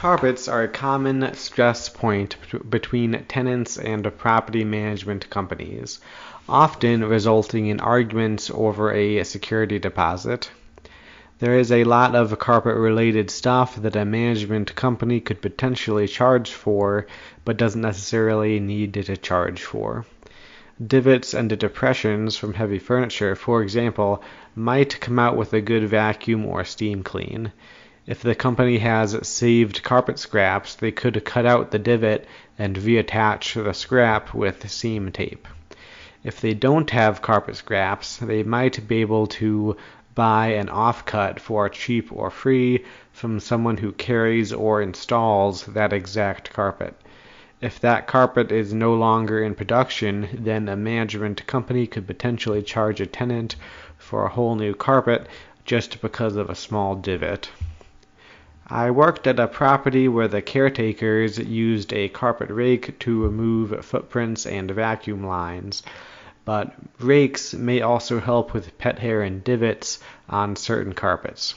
Carpets are a common stress point between tenants and property management companies, often resulting in arguments over a security deposit. There is a lot of carpet-related stuff that a management company could potentially charge for, but doesn't necessarily need to charge for. Divots and depressions from heavy furniture, for example, might come out with a good vacuum or steam clean. If the company has saved carpet scraps, they could cut out the divot and reattach the scrap with seam tape. If they don't have carpet scraps, they might be able to buy an offcut for cheap or free from someone who carries or installs that exact carpet. If that carpet is no longer in production, then a management company could potentially charge a tenant for a whole new carpet just because of a small divot. I worked at a property where the caretakers used a carpet rake to remove footprints and vacuum lines, but rakes may also help with pet hair and divots on certain carpets.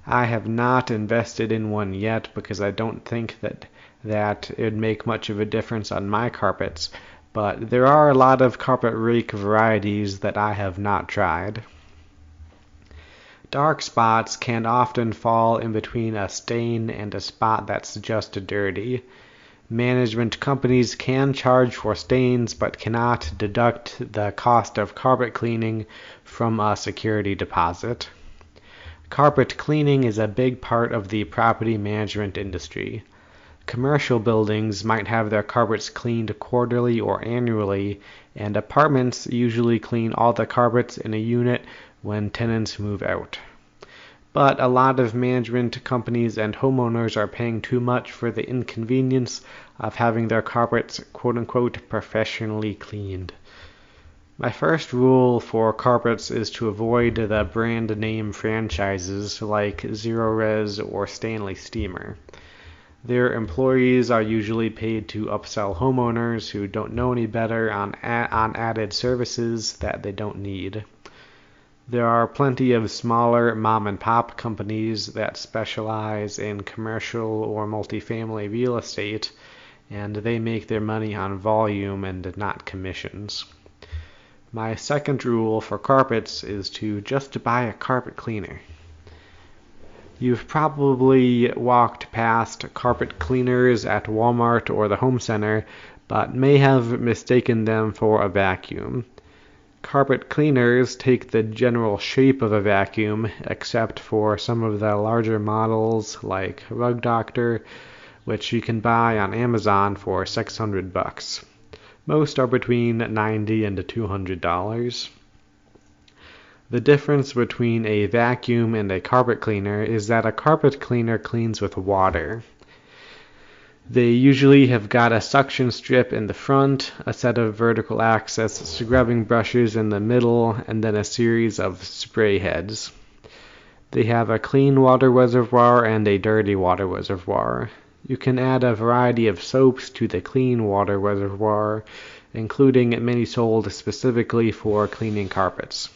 I have not invested in one yet because I don't think that it would make much of a difference on my carpets, but there are a lot of carpet rake varieties that I have not tried. Dark spots can often fall in between a stain and a spot that's just dirty. Management companies can charge for stains but cannot deduct the cost of carpet cleaning from a security deposit. Carpet cleaning is a big part of the property management industry. Commercial buildings might have their carpets cleaned quarterly or annually, and apartments usually clean all the carpets in a unit when tenants move out. But a lot of management companies and homeowners are paying too much for the inconvenience of having their carpets quote-unquote professionally cleaned. My first rule for carpets is to avoid the brand name franchises like Zerorez or Stanley Steamer. Their employees are usually paid to upsell homeowners who don't know any better on added services that they don't need. There are plenty of smaller mom-and-pop companies that specialize in commercial or multifamily real estate, and they make their money on volume and not commissions. My second rule for carpets is to just buy a carpet cleaner. You've probably walked past carpet cleaners at Walmart or the home center, but may have mistaken them for a vacuum. Carpet cleaners take the general shape of a vacuum, except for some of the larger models like Rug Doctor, which you can buy on Amazon for $600. Most are between $90 and $200. The difference between a vacuum and a carpet cleaner is that a carpet cleaner cleans with water. They usually have got a suction strip in the front, a set of vertical access scrubbing brushes in the middle, and then a series of spray heads. They have a clean water reservoir and a dirty water reservoir. You can add a variety of soaps to the clean water reservoir, including many sold specifically for cleaning carpets.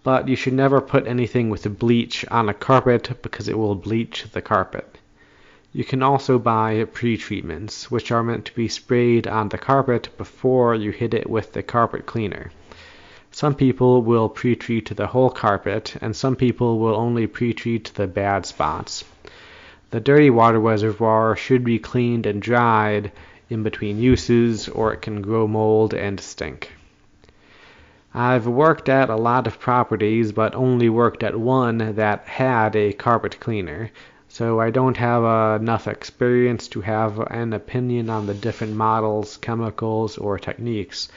But you should never put anything with bleach on a carpet because it will bleach the carpet. You can also buy pre-treatments, which are meant to be sprayed on the carpet before you hit it with the carpet cleaner. Some people will pre-treat the whole carpet, and some people will only pre-treat the bad spots. The dirty water reservoir should be cleaned and dried in between uses, or it can grow mold and stink. I've worked at a lot of properties, but only worked at one that had a carpet cleaner, so I don't have enough experience to have an opinion on the different models, chemicals, or techniques.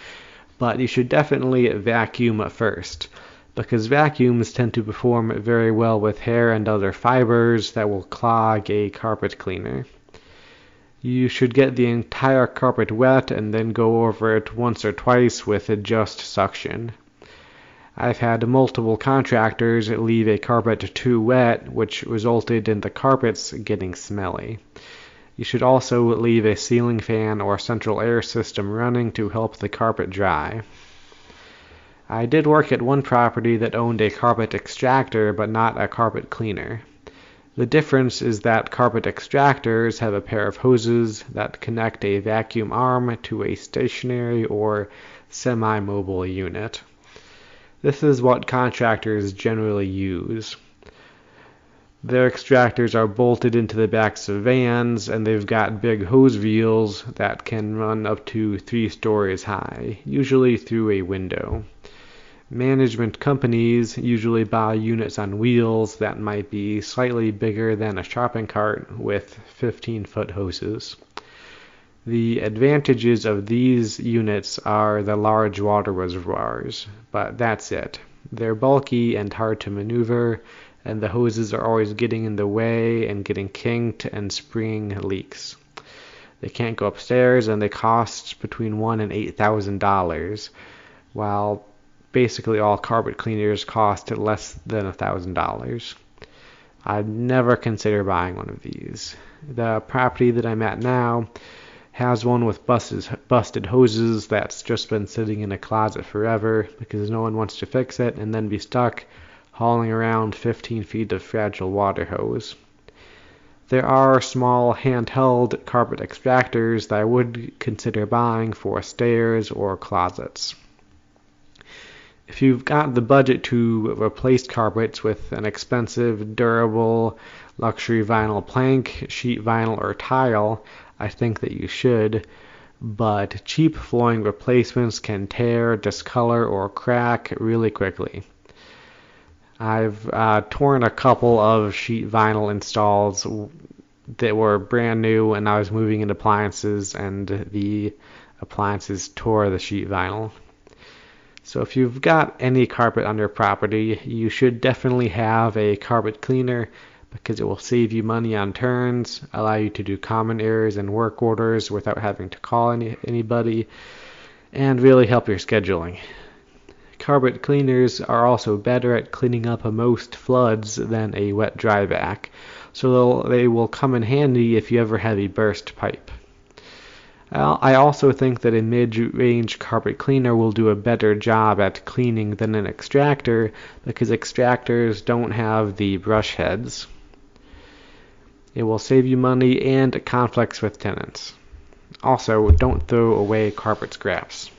But you should definitely vacuum first, because vacuums tend to perform very well with hair and other fibers that will clog a carpet cleaner. You should get the entire carpet wet and then go over it once or twice with just suction. I've had multiple contractors leave a carpet too wet, which resulted in the carpets getting smelly. You should also leave a ceiling fan or central air system running to help the carpet dry. I did work at one property that owned a carpet extractor but not a carpet cleaner. The difference is that carpet extractors have a pair of hoses that connect a vacuum arm to a stationary or semi-mobile unit. This is what contractors generally use. Their extractors are bolted into the backs of vans, and they've got big hose reels that can run up to 3 stories high, usually through a window. Management companies usually buy units on wheels that might be slightly bigger than a shopping cart with 15-foot hoses. The advantages of these units are the large water reservoirs, but that's it. They're bulky and hard to maneuver, and the hoses are always getting in the way and getting kinked and springing leaks. They can't go upstairs, and they cost between $1,000 and $8,000, while basically all carpet cleaners cost less than $1,000. I'd never consider buying one of these. The property that I'm at now has one with busted hoses that's just been sitting in a closet forever because no one wants to fix it and then be stuck hauling around 15 feet of fragile water hose. There are small handheld carpet extractors that I would consider buying for stairs or closets. If you've got the budget to replace carpets with an expensive, durable, luxury vinyl plank, sheet vinyl, or tile, I think that you should, but cheap flooring replacements can tear, discolor, or crack really quickly. I've torn a couple of sheet vinyl installs that were brand new, and I was moving in appliances, and the appliances tore the sheet vinyl. So if you've got any carpet on your property, you should definitely have a carpet cleaner because it will save you money on turns, allow you to do common errors and work orders without having to call anybody, and really help your scheduling. Carpet cleaners are also better at cleaning up most floods than a wet dry vac, so they will come in handy if you ever have a burst pipe. I also think that a mid-range carpet cleaner will do a better job at cleaning than an extractor because extractors don't have the brush heads. It will save you money and conflicts with tenants. Also, don't throw away carpet scraps.